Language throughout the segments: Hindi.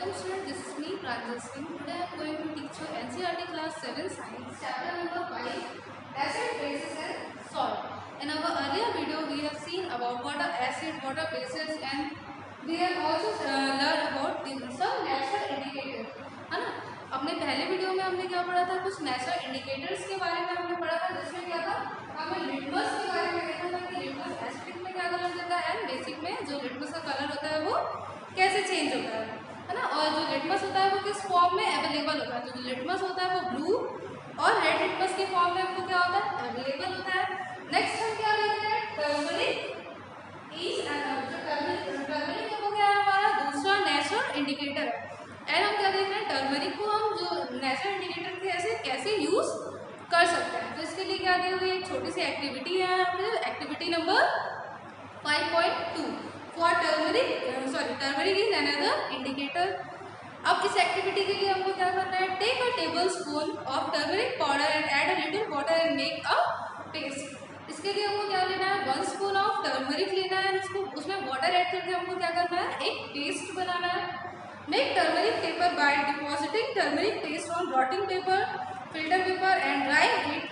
Welcome students, this is me Pranjal Singh. Today I am going to teach you NCERT class 7 science chapter number 5 acid, bases and salt. In our earlier video we have seen about what are acid, what are bases, and we have also learned about some natural indicators, है ना। अपने पहले वीडियो में हमने क्या पढ़ा था, कुछ नेचुरल इंडिकेटर्स के बारे में हमने पढ़ा था, जिसमें क्या था, हमें लिटमस के बारे में देखा था कि लिटमस एसिडिक में क्या कलर देता है एंड बेसिक में जो लिटमस का कलर होता है वो कैसे चेंज होता है ना। और जो लिटमस होता है वो किस फॉर्म में अवेलेबल होता है, तो जो लिटमस होता है वो ब्लू और रेड लिटमस के फॉर्म में हमको क्या होता है, अवेलेबल होता है। नेक्स्ट हम क्या देखते हैं, टर्मरिक इज जो टर्मरिक है वो क्या है, हमारा दूसरा नेचुरल इंडिकेटर है। एंड हम क्या देख रहे हैं, टर्मरिक को हम जो नेचुरल इंडिकेटर के कैसे यूज कर सकते हैं। तो इसके लिए क्या दी हुई एक छोटी सी एक्टिविटी है, activity number 5.2 for turmeric is another indicator. अब इस एक्टिविटी के लिए हमको क्या करना है, take a tablespoon of turmeric powder and add a little water and make a paste. इसके लिए हमको क्या लेना है, 1 स्पून ऑफ टर्मरिक लेना है, उसको उसमें वाटर ऐड करके हमको क्या करना है, एक पेस्ट बनाना है। Make turmeric paper by depositing turmeric paste on blotting paper, filter paper and drawing it.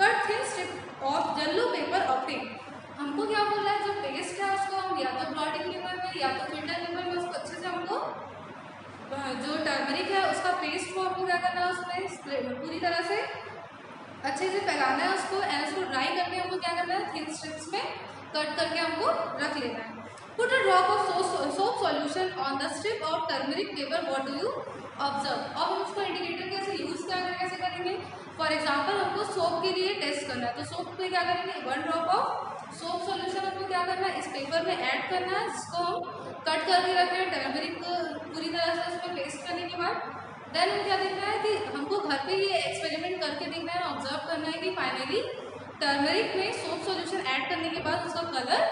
Cut thin strip of yellow paper opting. हमको क्या बोल रहा है, जो पेस्ट है उसको हम या तो ब्लॉटिंग पेपर में या तो फिल्टर पेपर में उसको अच्छे से हमको जो टर्मरिक है उसका पेस्ट को हमको क्या करना है, उसमें पूरी तरह से अच्छे से फैलाना है उसको, एंड उसको ड्राई करके हमको क्या करना है, थिन स्ट्रिप्स में कट करके हमको रख लेना है। Put a drop of soap solution on the strip of turmeric paper, what do you observe. अब हम उसको इंडिकेटर कैसे यूज कैसे करेंगे, फॉर एग्जाम्पल हमको सोप के लिए टेस्ट करना है, तो सोप पे क्या करेंगे, 1 ड्रॉप ऑफ सोप सॉल्यूशन हमको क्या करना है, इस पेपर में ऐड करना है, जिसको हम कट करके रख रहे हैं टर्मरिक को पूरी तरह से उसमें पेस्ट करने के बाद। देन हम क्या देखना है कि हमको घर पे ये एक्सपेरिमेंट करके देखना है, ऑब्जर्व करना है कि फाइनली टर्मरिक में सोप सॉल्यूशन ऐड करने के बाद उसका कलर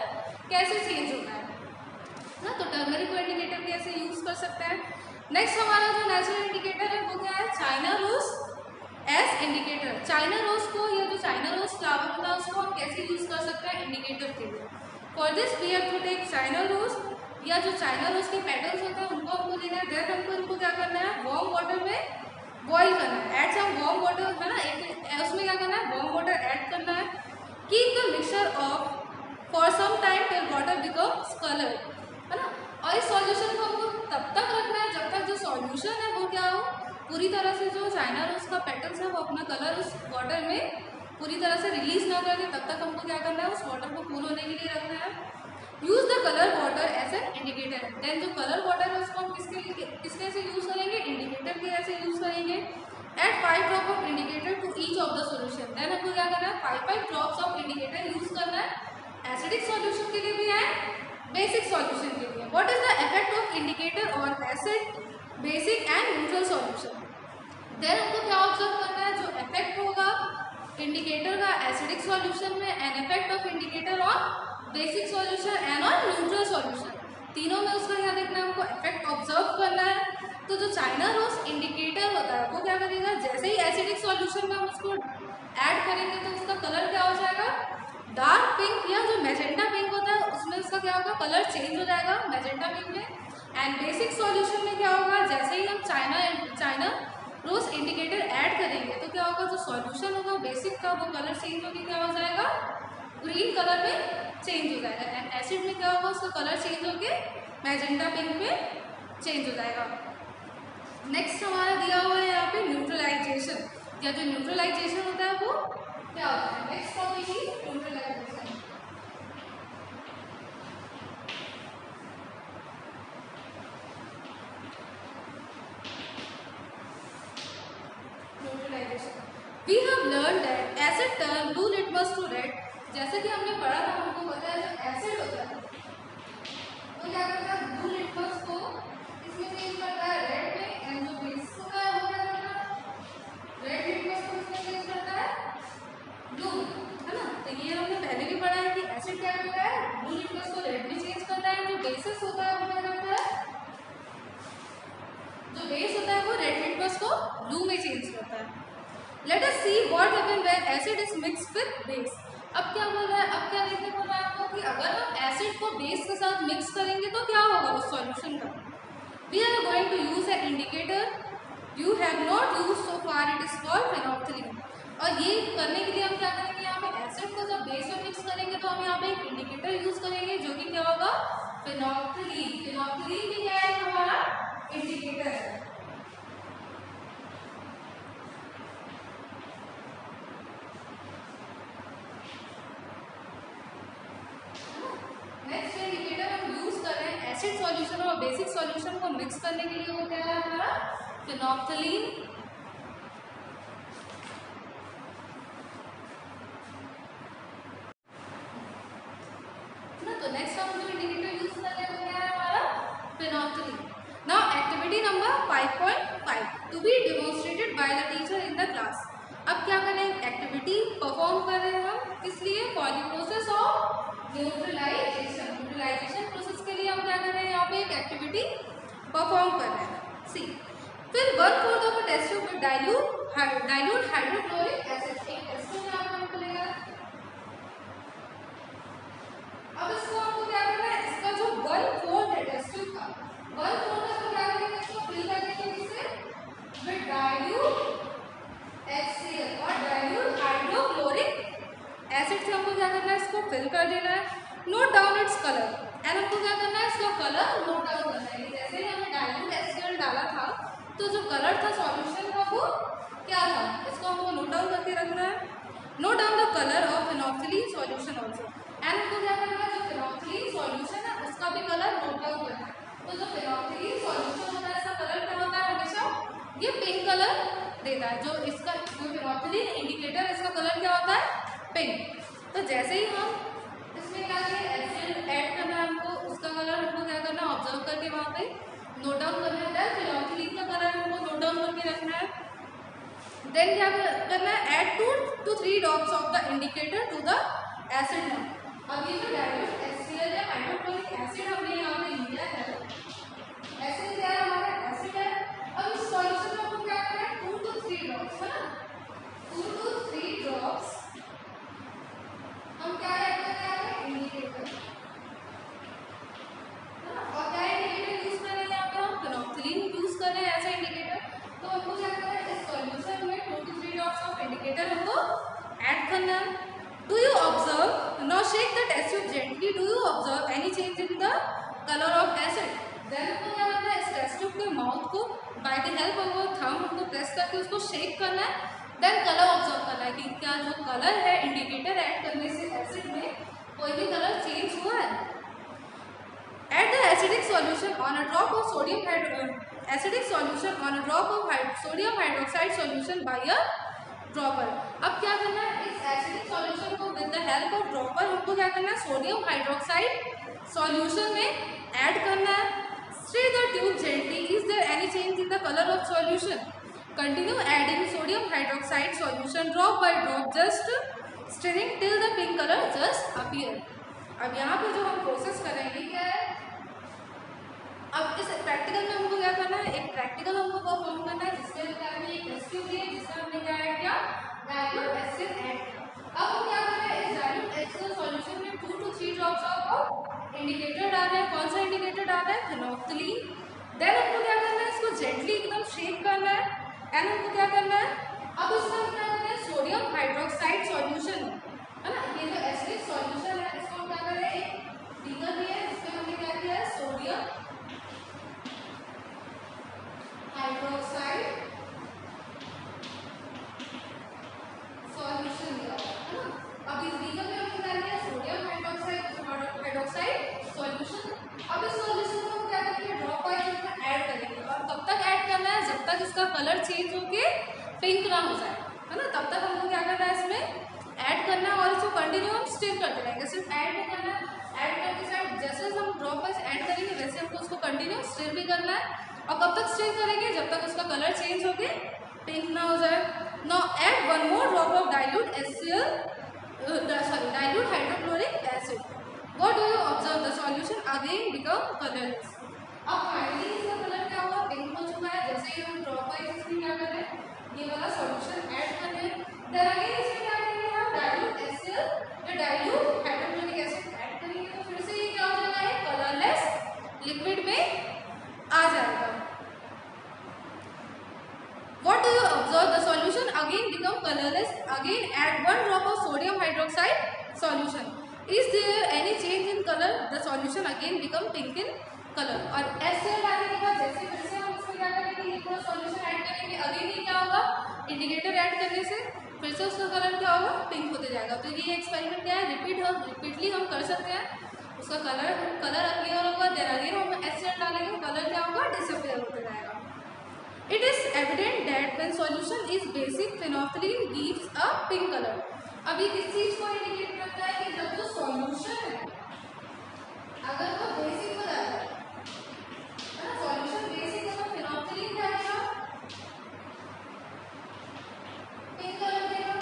कैसे चेंज होता है ना। तो टर्मरिक को इंडिकेटर कैसे यूज कर सकते हैं। नेक्स्ट हमारा जो नेचुरल इंडिकेटर है वो क्या है, China rose as indicator. China rose को, या जो चाइना रोज फ्लावर होता है उसको हम कैसे यूज कर सकते हैं इंडिकेटर के लिए। For this we have to take China rose, या जो चाइना रोज के पेटल्स होते हैं उनको हमको लेना है। देन हमको इनको क्या करना है, वार्म वाटर में बॉईल करना है, ऐड सम वार्म वाटर, है ना, एक उसमें क्या करना है, वार्म वाटर ऐड करना है। Keep the mixture of for some time till water becomes colour, है ना। और इस सॉल्यूशन को हमको तब तक रखना है जब तक जो सॉल्यूशन है वो क्या हो, पूरी तरह से जो चाइना रोज का पेटल्स है वो अपना कलर उस वाटर में पूरी तरह से रिलीज ना कर दे, तब तक हमको क्या करना है, उस वाटर को कूल होने के लिए रखना है। Use the colour water as an indicator. Then जो कलर वाटर है उसको हम किसके से यूज करेंगे, इंडिकेटर के ऐसे यूज करेंगे। Add 5 drop of indicator to each of the solution. Then हमको क्या करना है, 5 ड्रॉप्स ऑफ इंडिकेटर यूज करना है, एसिडिक सॉल्यूशन के लिए भी है, बेसिक सॉल्यूशन के लिए। What is the effect of indicator on acid, basic and neutral solution. Then हमको क्या ऑब्जर्व करना है, जो इफेक्ट होगा इंडिकेटर का एसिडिक सॉल्यूशन में, and effect of indicator on basic solution and on neutral solution, तीनों में उसका क्या देखना है, हमको इफेक्ट ऑब्जर्व करना है। तो जो चाइना रोज इंडिकेटर होता है वो क्या करेगा, जैसे ही एसिडिक सॉल्यूशन में हम उसको ऐड करेंगे तो उसका कलर क्या हो जाएगा, डार्क पिंक, या जो मैजेंटा पिंक होता है उसमें उसका क्या होगा, कलर चेंज हो जाएगा मैजेंटा पिंक में। एंड बेसिक सॉल्यूशन में क्या होगा, जैसे ही हम चाइना रोज इंडिकेटर ऐड करेंगे तो क्या होगा, जो सॉल्यूशन होगा बेसिक का वो कलर चेंज होकर क्या हो जाएगा, ग्रीन कलर में चेंज हो जाएगा। एंड एसिड में क्या होगा, उसका कलर चेंज होकर मैजेंटा पिंक में चेंज हो जाएगा। नेक्स्ट हमारा दिया हुआ है यहाँ पे न्यूट्रलाइजेशन, या जो न्यूट्रलाइजेशन होता है वो क्या होता है। Next topic is neutralisation. We have learned that acid turn blue litmus to red। जैसे कि हमने पढ़ा था, हमको पता है जो एसिड होता है वो क्या करता है, ब्लू लिटमस को इसमें चेंज करता है रेड में, एंड जो बेस होता है वो क्या करता है, रेड लिटमस को इसमें चेंज करता है ब्लू, है ना। तो ये हमने पहले भी पढ़ा है कि एसिड क्या करता है, ब्लू लिटमस को रेड में चेंज करता है, जो बेसिस होता है वो क्या करता है, जो बेस होता है वो रेड लिटमस को ब्लू में चेंज करता है। Let us see what happen when acid is mixed with base। अब क्या बोल रहा है, अब क्या देखने बोल रहा है आपको कि अगर हम एसिड को बेस के साथ मिक्स करेंगे तो क्या होगा उस सॉल्यूशन का। We are going to use an indicator you have not used so far. It is called phenolphthalein. और ये करने के लिए हम क्या करेंगे, यहाँ पे एसिड को जब बेस में मिक्स करेंगे तो हम यहाँ पे एक इंडिकेटर यूज करेंगे जो कि क्या होगा, phenolphthalein. phenolphthalein भी क्या है, हमारा इंडिकेटर है. नेक्स्ट इंडिकेटर हम यूज कर रहे हैं एसिड सॉल्यूशन और बेसिक सॉल्यूशन को मिक्स करने के लिए, वो क्या है हमारा phenolphthalein. तो नेक्स्ट हम जो इंडिकेटर यूज कर रहे हैं वो क्या है हमारा phenolphthalein. Now activity number 5.5 to be demonstrated by the teacher in the class. अब क्या कर रहे हैं, एक्टिविटी परफॉर्म कर रहे हैं हम, इसलिए for the process of neutralisation. Neutralisation process के लिए हम क्या कर रहे हैं, यहाँ पे एक एक्टिविटी परफॉर्म कर रहे हैं. सी, फिर 1/4 of a test tube with dilute hydrochloric acid. एक टेस्ट ट्यूब यहाँ पर हमको लेगा. अब इसको हमको क्या करना है, इसका जो 1/4 है टेस्ट ट्यूब का 1/4 है, तो क्या करेंगे, इसको फिल कर देंगे किससे, विद डाइल्यूट HCl और डाइल्यूट हाइड्रोक्लोरिक एसिड से. हमको क्या करना है, इसको फिल कर देना है. Note down its colour. And हमको क्या करना है, इसका कलर नोट डाउन करना है. जैसे ही हमने डाइल्यूट HCl डाला था तो जो कलर था सॉल्यूशन का वो क्या था, इसको हमको नोट डाउन करके रखना है. Note down the colour of phenolphthalein solution also. And हमको क्या करना है, जो phenolphthalein सॉल्यूशन है उसका भी कलर नोट डाउन करना है. तो जो phenolphthalein सॉल्यूशन होता है इसका कलर क्या होता है, हमेशा ये पिंक कलर देता है. जो इसका जो phenolphthalein इंडिकेटर इसका कलर क्या होता है, पिंक. तो जैसे ही हम इसमें क्या करें, HCl ऐड करना है हमको, उसका कलर हमको क्या करना है, ऑब्जर्व करके वहाँ पे नोट डाउन करना है. phenolphthalein का कलर हमको नोट डाउन करके रखना है. देन क्या करना है, add 2 to 3 drops of the indicator to the acid. अब ये जो डाइल्यूट HCl या हाइड्रोक्लोरिक एसिड हमने यहाँ पे लिया है, एसिड क्या है हमारा, एसिड है. अब इस सॉल्यूशन में हमको क्या करना है, 2 to 3 drops है ना, 2 to 3 drops हम क्या ऐड कर रहे हैं, इंडिकेटर. और क्या इंडिकेटर यूज कर रहे हैं, यहाँ पे हम phenolphthalein यूज कर रहे हैं ऐसा इंडिकेटर. तो हमको क्या करना है, इस सॉल्यूशन में 2 to 3 drops ऑफ इंडिकेटर हमको ऐड करना है. Do you observe, now shake the test tube gently. Do you observe any change in the colour of acid. Then हमको क्या करना है, इस टेस्ट ट्यूब के माउथ को by the help of thumb हमको प्रेस करके उसको शेक करना है. देन कलर ऑब्जर्व करना है कि क्या जो कलर है इंडिकेटर ऐड करने से एसिड में कोई भी कलर चेंज हुआ है. Add the acidic solution on a drop of sodium hydroxide solution by a dropper. अब क्या करना है, इस एसिडिक सॉल्यूशन को with the help of dropper हमको क्या करना है, सोडियम हाइड्रोक्साइड सॉल्यूशन में ऐड करना है. Stir the tube gently. Is there any change in the color of solution? Continue adding sodium hydroxide solution drop by drop, just stirring till the pink color just appear. अब यहाँ पे जो हम प्रोसेस करेंगे क्या है, अब इस प्रैक्टिकल में हमको क्या करना है, एक प्रैक्टिकल हमको परफॉर्म करना है जिसमें क्या है, एक टेस्ट ट्यूब है जिसमें हमने क्या ऐड किया, डाइल्यूट HCl ऐड किया. अब हम क्या कर रहे हैं, इस डाइल्यूट HCl सॉल्यूशन में 2 to 3 drops ऑफ इंडिकेटर डाल रहे हैं. कौन सा इंडिकेटर डाल रहे हैं, phenolphthalein. देन हमको क्या करना है, इसको जेंटली एकदम शेक करना है. एंड हमको क्या करना है, अब इसमें हम क्या करना है, सोडियम हाइड्रोक्साइड सॉल्यूशन है ना, ये जो एसिडिक सॉल्यूशन है इसको हम क्या कर रहे हैं, एक बीकर लिया है जिसमें हमने क्या किया है, सोडियम हाइड्रोक्साइड सॉल्यूशन लिया है ना. अब इस बीकर में हमने क्या किया, सोडियम हाइड्रोक्साइड सॉल्यूशन. अब इस सॉल्यूशन को हम क्या करेंगे, ड्रॉप बाय ड्रॉप ऐड करेंगे. और कब तक ऐड करना है, जब तक इसका कलर चेंज होके पिंक ना हो जाए है ना, तब तक हमको क्या करना है, इसमें ऐड करना है. और इसको कंटिन्यू हम स्टिर करते रहेंगे, सिर्फ ऐड नहीं करना है, ऐड करते साइड जैसे हम ड्रॉप वाइज ऐड करेंगे वैसे हमको उसको कंटिन्यू स्टिर भी करना है. और कब तक स्टिर करेंगे, जब तक उसका कलर चेंज होके पिंक ना हो जाए. Now add 1 more drop of dilute hydrochloric acid. What do you observe? The solution again become colorless. अब फाइनली इसका कलर क्या हुआ, पिंक हो चुका है. जैसे ही हम ड्रॉप वाइज इसमें क्या कर रहे हैं, ये वाला सॉल्यूशन ऐड कर रहे हैं. देन अगेन इसमें क्या करेंगे, हम डाइल्यूट HCl या डाइल्यूट हाइड्रोक्लोरिक एसिड ऐड करेंगे. तो फिर से ये क्या हो जाएगा, कलरलेस लिक्विड में आ जाएगा. Is there any change in color? The solution again become pink in color. और HCl डालने के बाद जैसे फिर से हम उसमें क्या करेंगे, ये पूरा सॉल्यूशन ऐड करेंगे, अगेन ये क्या होगा, इंडिकेटर ऐड करने से फिर से उसका कलर क्या होगा, पिंक होते जाएगा। तो ये एक्सपेरिमेंट क्या है, रिपीटली हम कर सकते हैं। उसका कलर क्लियर होगा, देन अगेन हम HCl डालेंगे, कलर क्या होगा, डिसअपियर होते जाएगा। It is evident that when solution is basic, phenolphthalein gives a pink color. अभी किस चीज को इंडिकेट करता है कि जब जो सॉल्यूशन है अगर वो बेसिक हो जाता है ना, सॉल्यूशन बेसिक है तो फिनोल्फथलीन क्या आएगा, पिंक कलर देगा,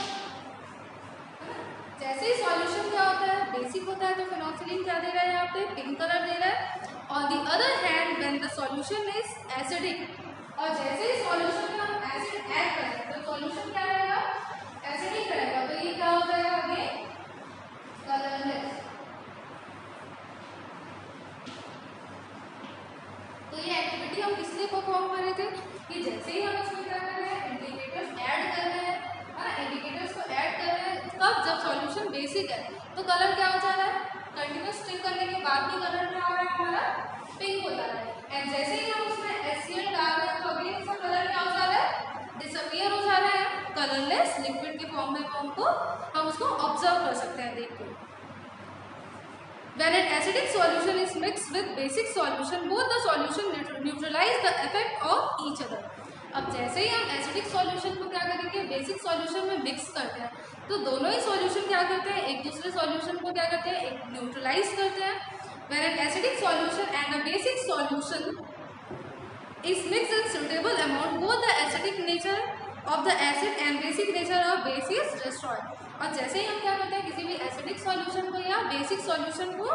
है ना। जैसे ही सॉल्यूशन क्या होता है, बेसिक होता है, तो फिनोल्फथलीन क्या दे रहा है, यहाँ पे पिंक कलर दे रहा है। On the other hand when the solution is acidic, और जैसे ही सॉल्यूशन में हम एसिड ऐड करें तो सॉल्यूशन क्या रहेगा, एसिडिक रहेगा, तो ये क्या हो जाएगा, आगे कलरलेस। तो ये एक्टिविटी हम किस लिए परफॉर्म कर रहे थे कि जैसे ही हम इसमें क्या कर रहे हैं, इंडिकेटर्स ऐड कर रहे हैं, इंडिकेटर्स को ऐड कर रहे हैं, तब जब सॉल्यूशन बेसिक है तो कलर क्या हो जा रहा है, कंटिन्यूस स्टिक करने के बाद भी कलर क्या हो रहा है, हमारा पिंक हो जा रहा है। एंड जैसे ही हम उसमें HCl डाल रहे हैं तो अगेन इसका कलर क्या हो जा रहा है, डिसअपियर हो जा रहा है, कलरलेस लिक्विड के फॉर्म में हमको हम उसको ऑब्जर्व कर सकते हैं, देख के। When an acidic solution is mixed with basic solution, both the solution neutralize the effect of each other. अब जैसे ही हम एसिडिक सॉल्यूशन को क्या करेंगे, बेसिक सॉल्यूशन में मिक्स करते हैं, तो दोनों ही सॉल्यूशन क्या करते हैं, एक दूसरे सॉल्यूशन को क्या करते हैं, एक न्यूट्रलाइज करते हैं। When an acidic solution and a basic solution is mixed in suitable amount, both the acidic nature of the acid and basic nature of base is destroyed. और जैसे ही हम क्या करते हैं, किसी भी एसिडिक सॉल्यूशन को या बेसिक सॉल्यूशन को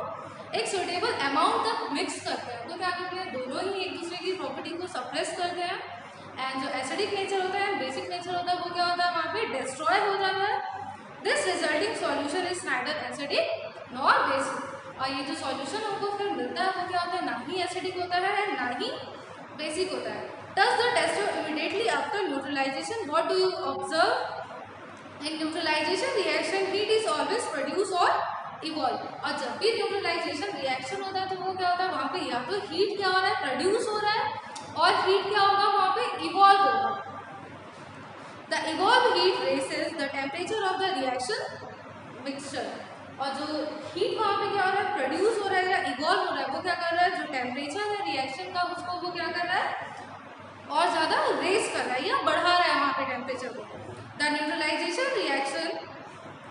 एक सुटेबल अमाउंट तक मिक्स करते हैं, तो क्या करते हैं, दोनों ही एक दूसरे की प्रॉपर्टी को सप्रेस करते हैं। एंड जो एसिडिक नेचर होता है, बेसिक नेचर होता है, वो क्या होता है, वहाँ पे डिस्ट्रॉय हो जाता है। This resulting solution is neither acidic nor basic. और ये जो सॉल्यूशन हमको फिर मिलता है वो क्या होता है, ना ही एसिडिक होता है एंड ना ही बेसिक होता है। Does the tester immediately after neutralization, what do you observe? In neutralization reaction, heat is always produced or evolve. और जब भी न्यूट्रलाइजेशन रिएक्शन होता है तो वो क्या होता है, वहाँ पे या तो हीट क्या हो रहा है, प्रोड्यूस हो रहा है, और हीट क्या होगा, वहाँ पे इवॉल्व होगा। The evolved heat raises the temperature of the reaction mixture. और जो हीट वहाँ पे क्या हो रहा है, प्रोड्यूस हो रहा है या इवॉल्व हो रहा है, वो क्या कर रहा है, जो टेम्परेचर है रिएक्शन का उसको वो क्या कर रहा है, और ज़्यादा रेस कर रहा है या बढ़ा रहा है वहाँ पे टेम्परेचर को। The neutralisation reaction,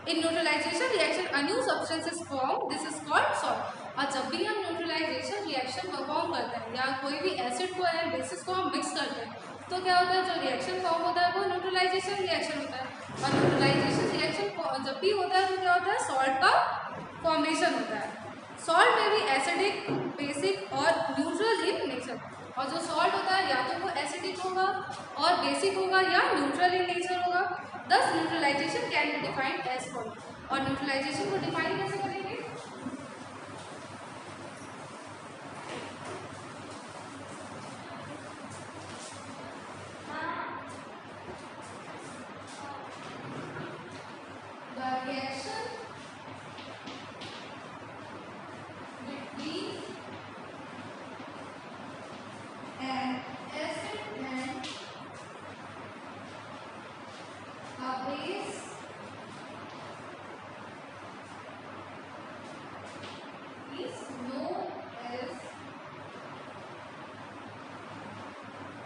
in neutralisation reaction a new substance is form, this is called salt. और जब भी हम न्यूट्रलाइजेशन रिएक्शन परफॉर्म करते हैं या कोई भी एसिड को या बेसिस को हम मिक्स करते हैं, तो क्या होता है, जो रिएक्शन फॉर्म होता है वो न्यूट्रलाइजेशन रिएक्शन होता है। और न्यूट्रलाइजेशन रिएक्शन जब भी होता है तो क्या होता है, सॉल्ट का फॉर्मेशन होता है। सॉल्ट में भी एसिडिक, बेसिक और न्यूट्रल इन नेचर। और जो सॉल्ट होता है या तो वो एसिडिक होगा और बेसिक होगा या न्यूट्रल इन नेचर होगा। Thus neutralisation can be defined as follow. और न्यूट्रलाइजेशन को डिफाइन कैसे करेंगे, the reaction between an acid and a base is known as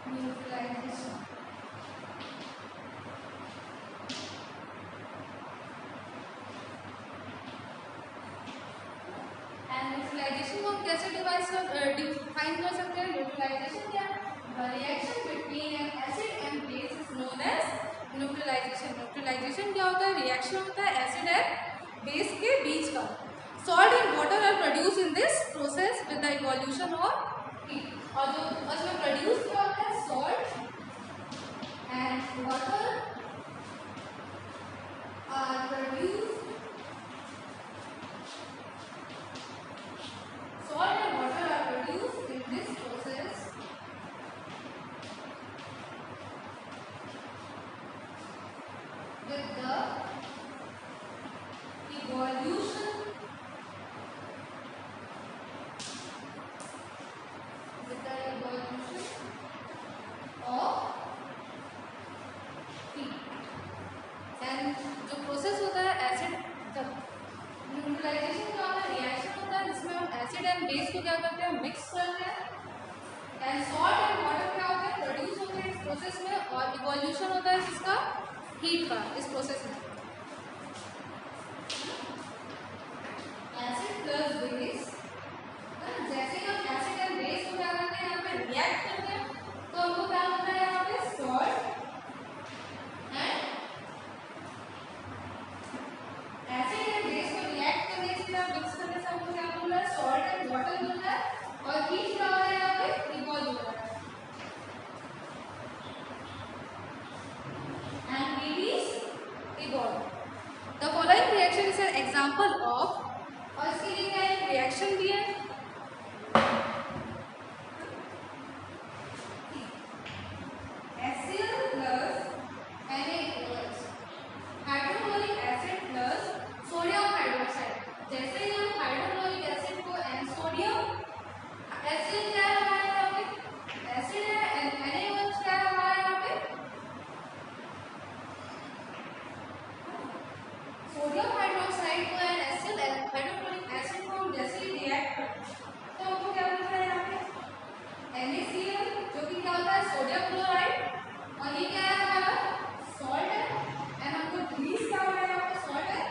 neutralization. And neutralization को हम कैसे डिफाइन कर सकते हैं, न्यूट्रलाइजेशन क्या है, the reaction between an acid and base is known as neutralisation. Neutralisation क्या होता है, रिएक्शन होता है एसिड एंड बेस के बीच का। Salt and water are produce in this process with the evolution of heat. और जो उसमें प्रोड्यूस क्या होता है, salt and water are produce, salt and water are produced in this process with the evolution heat का इस प्रोसेस में। एसिड प्लस बेस, जैसे ही हम एसिड एंड बेस को क्या करते हैं यहाँ पे रिएक्ट करते हैं तो हमको क्या होता है यहाँ पे salt and acid and base को रिएक्ट करने से या मिक्स करने से हमको क्या मिल रहा है सॉल्ट एंड वाटर मिल रहा है और हीट क्या हो रहा है यहाँ पे इवॉल्व हो रहा है and heat is evolved. The following reaction is an example of, और इसके लिए क्या एक रिएक्शन दिया है HCl plus NaOH, hydrochloric acid plus sodium hydroxide. जैसे ही हम हाइड्रोक्लोरिक एसिड को एंड सोडियम HCl क्या है हमारे यहाँ पे एसिड है एंड NaOH क्या है हमारे यहाँ पे सोडियम हाइड्रोक्साइड को एंड HCl हाइड्रोक्लोरिक एसिड को हम जैसे ही रिएक्ट करते हैं तो हमको क्या मिलता है यहाँ पे NaCl जो कि क्या होता है सोडियम क्लोराइड और ये क्या है हमारा सॉल्ट है एंड हमको रिलीज क्या हो रहा है यहाँ पे सॉल्ट है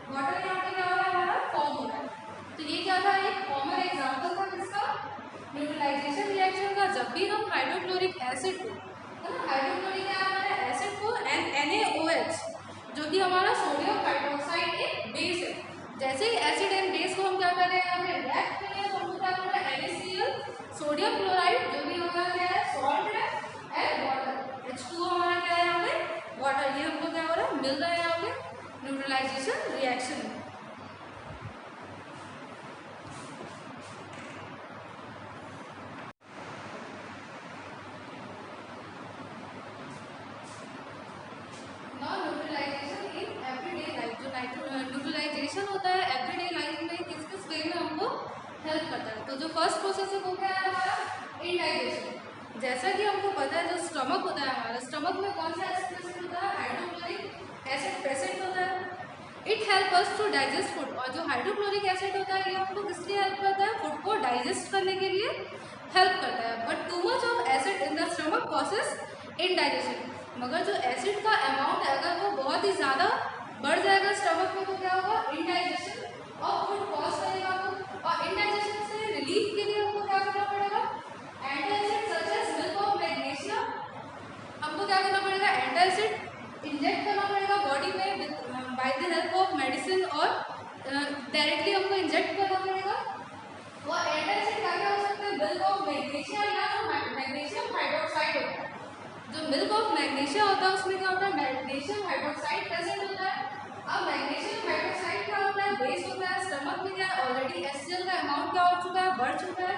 वाटर यहाँ पे क्या हो रहा है हमारा फॉर्म हो रहा है। तो ये क्या था एक कॉमन एग्जांपल था किसका न्यूट्रलाइजेशन रिएक्शन का। जब भी हम हाइड्रोक्लोरिक एसिड को है ना हाइड्रोक्लोरिक हमारे एसिड को एंड NaOH जो कि हमारा सोडियम हाइड्रोक्साइड एक बेस है, जैसे ही एसिड एंड बेस को हम क्या कर रहे हैं यहाँ पे रिएक्ट कर रहे हैं तो हमको क्या मिल रहा है NaCl सोडियम क्लोराइड जो भी हमारा क्या है सॉल्ट है एंड वाटर H2O हमारा क्या है यहाँ पे वाटर, ये हमको क्या हो रहा है मिल रहा है यहाँ पे न्यूट्रलाइजेशन रिएक्शन में। न्यूट्रलाइजेशन होता है एवरीडे लाइफ में किस किस वे में हमको हेल्प करता है। तो जो फर्स्ट प्रोसेस है वो क्या है हमारा इंडाइजेशन। जैसा कि हमको पता है जो स्टमक होता है हमारा स्टमक में कौन सा एसिड प्रेजेंट होता है हाइड्रोक्लोरिक एसिड प्रेजेंट होता है। It help us to digest food, और जो हाइड्रोक्लोरिक एसिड होता है ये हमको किस लिए हेल्प करता है फूड को डाइजेस्ट करने के लिए हेल्प करता है। But too much of acid in the stomach causes indigestion, मगर जो एसिड का अमाउंट है अगर वो बहुत ही ज़्यादा बढ़ जाएगा स्टमक में तो क्या होगा इनडाइजेशन और फूड कॉज करेगा आपको। और इनडाइजेशन से रिलीफ के लिए हमको क्या करना पड़ेगा antacid such as milk of magnesia, हमको क्या करना पड़ेगा एंटासिड इंजेक्ट करना पड़ेगा बॉडी में bye the help of medicine और डायरेक्टली हमको इंजेक्ट करना पड़ेगा। वो एंटासिड क्या क्या हो सकता है मिल्क ऑफ मैग्नीशिया या मैग्नीशियम हाइड्रोक्साइड होता है। जो मिल्क ऑफ मैग्नीशिया होता है उसमें क्या होता है मैग्नीशियम हाइड्रोक्साइड प्रेजेंट होता है। अब मैग्नीशियम हाइड्रोक्साइड क्या होता है बेस होता है स्टमक में क्या है ऑलरेडी HCl का अमाउंट क्या हो चुका है बढ़ चुका है।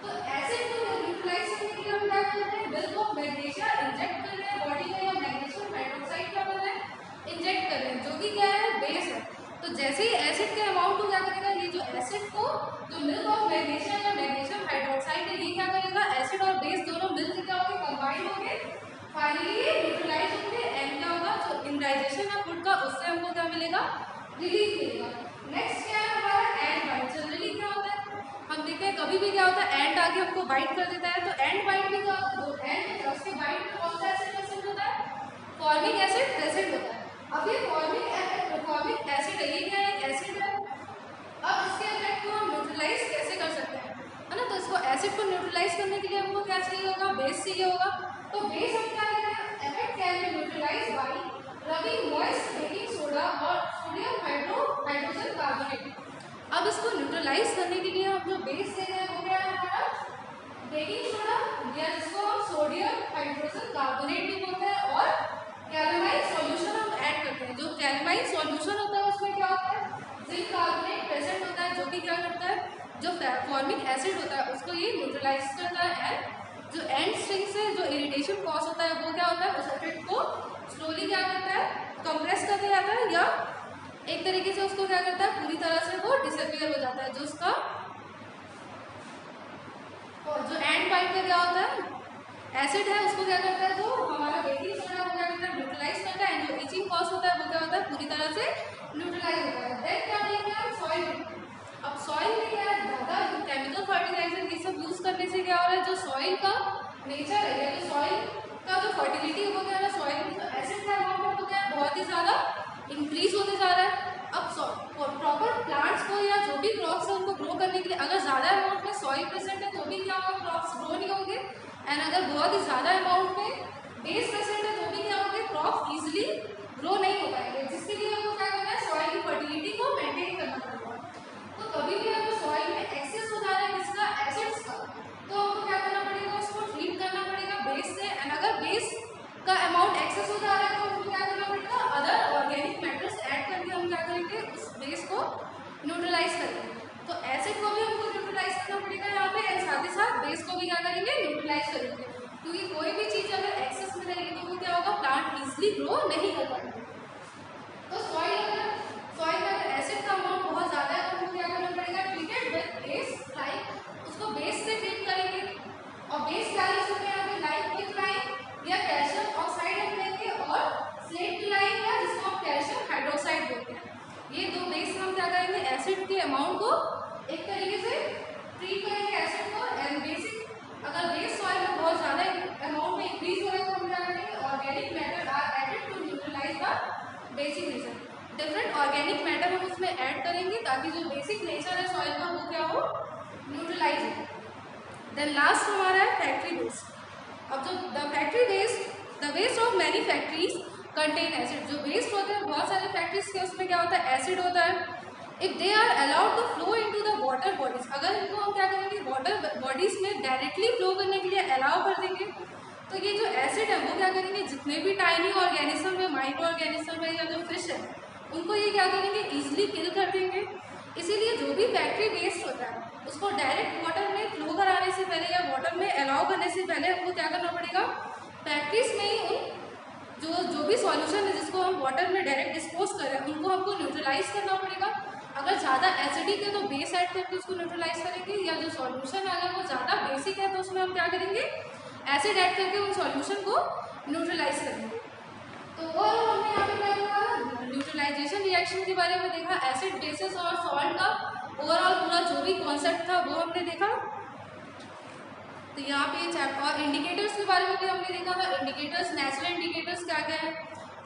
तो एसिड को न्यूट्रलाइज करने के लिए हम क्या करते हैं मिल्क ऑफ मैग्नीशिया इंजेक्ट कर रहे हैं बॉडी में या मैग्नीशियम हाइड्रोक्साइड क्या कर रहे हैं इंजेक्ट कर रहे हैं जो कि क्या है बेस है। तो जैसे ही एसिड के अमाउंट को क्या करेगा ये जो एसिड को जो मिल्क ऑफ मैग्नीशिया या मैग्नीशियम हाइड्रोक्साइड है ये क्या करेगा एसिड और बेस दोनों मिलकर क्या होंगे कंबाइन होंगे फाइनली न्यूट्रलाइज होंगे एंड क्या होगा जो इनडाइजेशन है फूड का उससे हमको क्या मिलेगा रिलीफ मिलेगा। नेक्स्ट क्या है हमारा एंड बाइट। जनरली क्या होता है हम देखते हैं कभी भी क्या होता है एंड आके हमको बाइट कर देता है तो एंड बाइट में क्या होता है दो एंड उसके बाइट में कौन सा एसिड प्रेजेंट होता है फॉर्मिक एसिड प्रेजेंट होता है। अब ये फॉर्मिक एसिड है ये क्या है एक एसिड है। अब इसके इफेक्ट को हम न्यूट्रलाइज कैसे कर सकते हैं है ना। तो इसको एसिड को न्यूट्रलाइज करने के लिए हमको क्या चाहिए होगा बेस चाहिए होगा। तो बेस हम क्या करेंगे effect can be neutralise by rubbing moist baking soda और सोडियम हाइड्रोजन कार्बोनेट। अब इसको न्यूट्रलाइज करने के लिए हम जो बेस ले रहे हैं वो क्या है हमारा बेकिंग सोडा या जिसको हम सोडियम हाइड्रोजन कार्बोनेट भी बोलते हैं और कैल्साइम सॉल्यूशन हम ऐड करते हैं। जो कैल्साइम सॉल्यूशन होता है उसमें क्या होता है जिंक कार्बोनेट प्रेजेंट होता है जो कि क्या करता है जो फॉर्मिक एसिड होता है उसको ये न्यूट्रलाइज करता है एंड जो एंड स्ट्रिंग से जो इरिटेशन कॉज होता है वो क्या होता है उस इफेक्ट को स्लोली क्या करता है कंप्रेस करके जाता है या एक तरीके से उसको क्या करता है पूरी तरह से वो डिसअपियर हो जाता है। जो उसका और जो एंड पाइप में क्या होता है एसिड है उसको क्या करता है जो हमारा बेकिंग सोडा वो क्या करता है न्यूट्रलाइज करता है एंड जो इचिंग कॉज होता है वो क्या होता है पूरी तरह से न्यूट्रलाइज होता है। देन क्या देंगे हम सॉइल। अब सॉइल में क्या है ज़्यादा केमिकल फर्टिलाइजर ये सब यूज़ करने से क्या हो रहा है जो सॉइल का नेचर है या जो सॉइल का जो फर्टिलिटी वो क्या है सॉइल में जो एसिड का अमाउंट है वो क्या बहुत ही ज़्यादा इंक्रीज होते जा रहा है। अब प्रॉपर प्लांट्स को या जो भी क्रॉप्स है उनको ग्रो करने के लिए अगर ज़्यादा अमाउंट में सॉइल प्रेजेंट है तो भी क्या होगा, क्रॉप्स ग्रो नहीं होंगे। एंड अगर बहुत ही ज़्यादा अमाउंट में बेस प्रेजेंट है तो भी क्या होंगे, क्रॉप इजिली ग्रो नहीं हो पाएंगे, जिसके लिए हमको क्या करना है, सॉइल की फर्टिलिटी को मेंटेन करना पड़ेगा। तो कभी भी अगर सॉइल में एक्सेस हो जा रहा है किसका, एसिड्स का, तो हमको क्या करना पड़ेगा, उसको ट्रीट करना पड़ेगा बेस से। एंड अगर बेस का अमाउंट एक्सेस हो जा रहा है तो हमको क्या करना पड़ेगा, अदर ऑर्गेनिक मैटर्स ऐड करके हम क्या करेंगे, उस बेस को न्यूट्रलाइज करेंगे। तो एसिड को भी हमको न्यूट्रलाइज करना पड़ेगा यहाँ पे, एंड साथ ही साथ बेस को भी क्या करेंगे, न्यूट्रलाइज करेंगे। क्योंकि कोई भी चीज़ अगर एक्सेस में रहेगी तो वो क्या होगा, प्लांट इजिली ग्रो नहीं कर पाएगा। तो सॉइल में अगर एसिड का अमाउंट बहुत ज़्यादा है तो हमको क्या करना पड़ेगा, ट्रीटेड विद बेस, लाइक उसको बेस से ट्रीट करेंगे। और बेस क्या यूज करते हैं यहाँ पे, लाइक क्विकलाइन या कैल्शियम ऑक्साइड हम लेंगे, और स्लेट क्लाइन या जिसको हम कैल्शियम हाइड्रोक्साइड बोलते हैं। ये दो बेस हम क्या करेंगे, एसिड के अमाउंट को एक तरीके से ट्रीट करेंगे एसिड को। एंड बेसिक अगर बेस सॉइल में बहुत ज़्यादा अमाउंट में इंक्रीज हो रहा है तो हम क्या करेंगे, organic matter are added to neutralise the basic nature. Different organic matter हम उसमें ऐड करेंगे ताकि जो बेसिक नेचर है सॉइल का वो क्या हो, न्यूट्रलाइज हो। देन लास्ट हमारा है फैक्ट्री वेस्ट। अब जो the waste of many factories contain acid, जो वेस्ट होते हैं बहुत सारे फैक्ट्रीज के, उसमें क्या होता है, एसिड होता है। If they are allowed to flow into the water bodies, अगर इनको हम क्या करेंगे, वाटर बॉडीज में डायरेक्टली फ्लो करने के लिए अलाउ कर देंगे तो ये जो एसिड है वो क्या करेंगे, जितने भी टाइनी ऑर्गेनिज्म है, माइक्रो ऑर्गेनिज्म है या जो फिश है, उनको ये क्या करेंगे, इजिली किल कर देंगे। इसीलिए जो भी फैक्ट्री वेस्ट होता है उसको डायरेक्ट वाटर में फ्लो कराने से पहले या वाटर में अलाउ करने से पहले हमको क्या करना पड़ेगा, फैक्ट्रीज में ही उन जो भी सॉल्यूशन है जिसको हम वाटर में डायरेक्ट डिस्पोज कर रहे हैं उनको हमको न्यूट्रलाइज करना पड़ेगा। अगर ज़्यादा एसिडिक है तो बेस ऐड करके उसको न्यूट्रलाइज करेंगे, या जो सॉल्यूशन है अगर वो ज़्यादा बेसिक है तो उसमें हम क्या करेंगे, एसिड ऐड करके उन सॉल्यूशन को न्यूट्रलाइज करेंगे। तो वो हमने यहाँ पे क्या देखा, न्यूट्रलाइजेशन रिएक्शन के बारे में देखा, एसिड बेसिस और सॉल्ट का ओवरऑल पूरा जो भी कॉन्सेप्ट था वो हमने देखा। तो यहाँ पे चैप्टर इंडिकेटर्स के बारे में भी हमने देखा था। इंडिकेटर्स, नेचुरल इंडिकेटर्स क्या क्या है,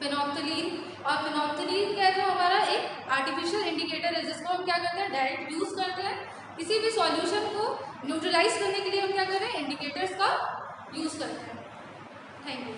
फिनोप्थलीन, और फिनोप्थलीन क्या है, जो हमारा एक आर्टिफिशियल इंडिकेटर है जिसको हम क्या करते हैं, डायरेक्ट यूज करते हैं किसी भी सॉल्यूशन को न्यूट्रलाइज करने के लिए। हम क्या कर रहे हैं, इंडिकेटर्स का यूज करते हैं। Thank you.